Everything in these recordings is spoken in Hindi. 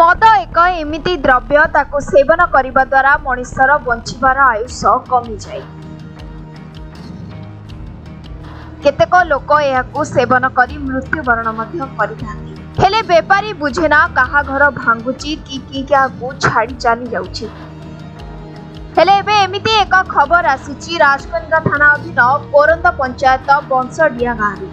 मद एक एमिति द्रव्य ताको सेवन करिबा द्वारा मनुष्यर बंचिबार आयुष कमी जाए। केतेक लोक एहाकु सेवन करी मृत्युवरण मध्य करिथांती। हेले बेपारी बुझेना कहा घर भांगुची कि को छाड़ी चली जाउची। हेले एबे एमिति एक खबर आसीची राजकनिका थाना अधीन कोरंद पंचायत बंशडिया गाँव।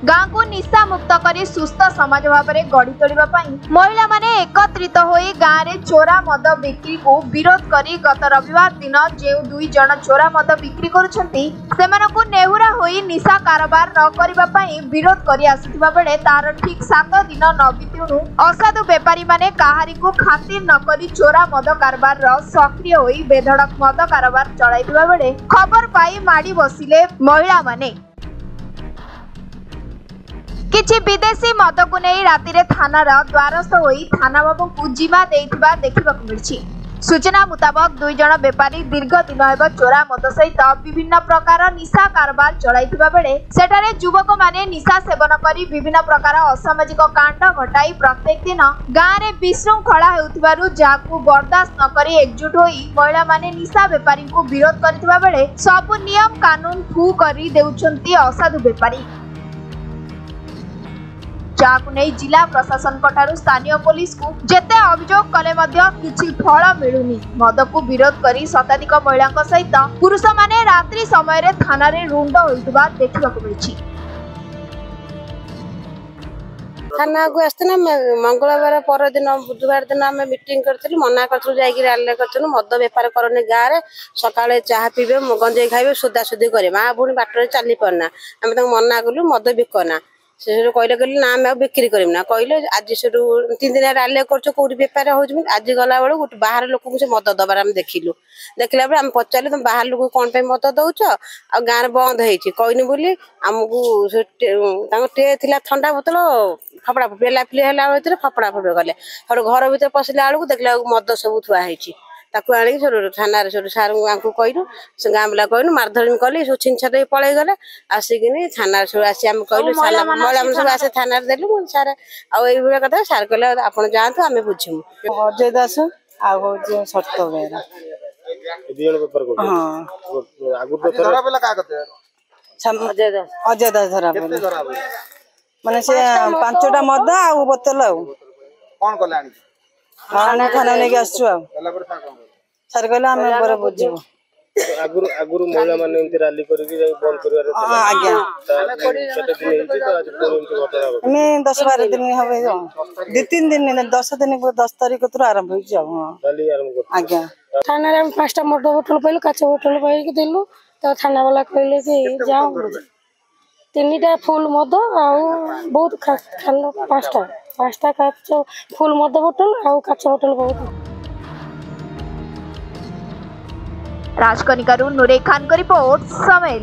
गाँ को निशा मुक्त करी सुस्थ समाज भाव में गढ़ी तोड़ा महिला माने एकत्रित होई गाँव में चोरा मद बिक्री को विरोध करी गत रविवार दिन जो 2 जन चोरा मद बिक्री करुछंती सेमानकु नेहुरा होई निशा कारोबार न करिबा पई विरोध करी आसुथिबा बेले तार ठीक 7 दिन न बितुनु असाधु बेपारी माने काहारी को खातिर न करी चोरा मद कारोबार रो सक्रिय होई बेधड़क मद कारोबार चलाइथिबा बेले खबर पाई माडी बसिले महिला माने। किछि विदेशी मद को नहीं राति रे थानार द्वारस्थ होई थाना बाबू को जिमा देइथिबा देखिबाकु मिलछि। सूचना मुताबक 2 जन बेपारी दीर्घ दिन हेबा चोरा मद सहित विभिन्न प्रकार निशा कारोबार चलाइथिबा बेले सेठारे युवक माने निशा सेवन करी विभिन्न प्रकार असामाजिक कांड घटाई प्रत्येक दिन गाँव रे विशृंखला हेउथिबारु जाकु बर्दाश्त न करी एकजुट होई महिला माने निशा बेपारी को विरोध करथिबा बेले सब नियम कानून फू करी देउछंती असाधु बेपारी। जाकु नहीं जिला प्रशासन कठारु स्थानीय पुलिस को जेते अभियोग कले मध्य किछि फल मिलुनी। मद को विरोध करी शताधिक महिला सहित पुरुष माने रात्रि समय रे थाना रे रुंड होइतबा देखिबाकु मिलछि। थाना को आस्ते मंगलवार पर दिन बुधवार दिन आम मीटिंग करथिलु मना करथिलु जाई राले करथिलु मद व्यापार करने गाँ रे सकाळे चाहा पीबे गंजे खाइबे सुदा सुदी करे माँ भूणी बाटर चली परना आम मना कलु मद बिकना से कहले कहले ना आम बिक्री करम ना कहले आज से 3 दिन राले कर कौटी बेपार हो आज गला बेलू गोटे बाहर लोक को मद दबार आम देखिलु देखला बेले आम पचारे तुम बाहर लोक कौन पे मद दौच आ गाँव बंद होती कहनी बोली आमको टे थी ठंडा बोतल फपड़ा पेला पिले है फपड़ा फपड़ गले घर भर पशिला बेलू देखला मद सब थुआई ताकू आनी थाना सार को कहलु से गाँ वाला कहलु मारधरी कली सब छिनछट पलि गले आसिकी थाना आसी आम कहलु महिला सब आसे थाना देलु सार आई कथा सार कहले आप जातु आम बुझू अजय दास शर्त बेहरा अजय दास धरा माने से 5टा मद आ बोतल थाना लेके आसु सर कहले आम पर बुझू आगुरु महिला माने एंती रैली करके बंद करवार आज्ञा सेटा दिन हेची तो आज पुरो एंती घटना हो मैं 10-12 दिन हवे 2-3 दिन 10 दिन 10 तारीख तो आरंभ हो जाऊ हां रैली आरंभ कर आज्ञा थाना रे 5टा मद बोतल पाइलो काचा बोतल पाइ के देलु तो थाना वाला कहले कि जाओ 3टा फुल मद आ बहुत खालो 5टा काचा फुल मद बोतल आ काचा बोतल बहुत। राजकनिका नूरे खान का रिपोर्ट समय।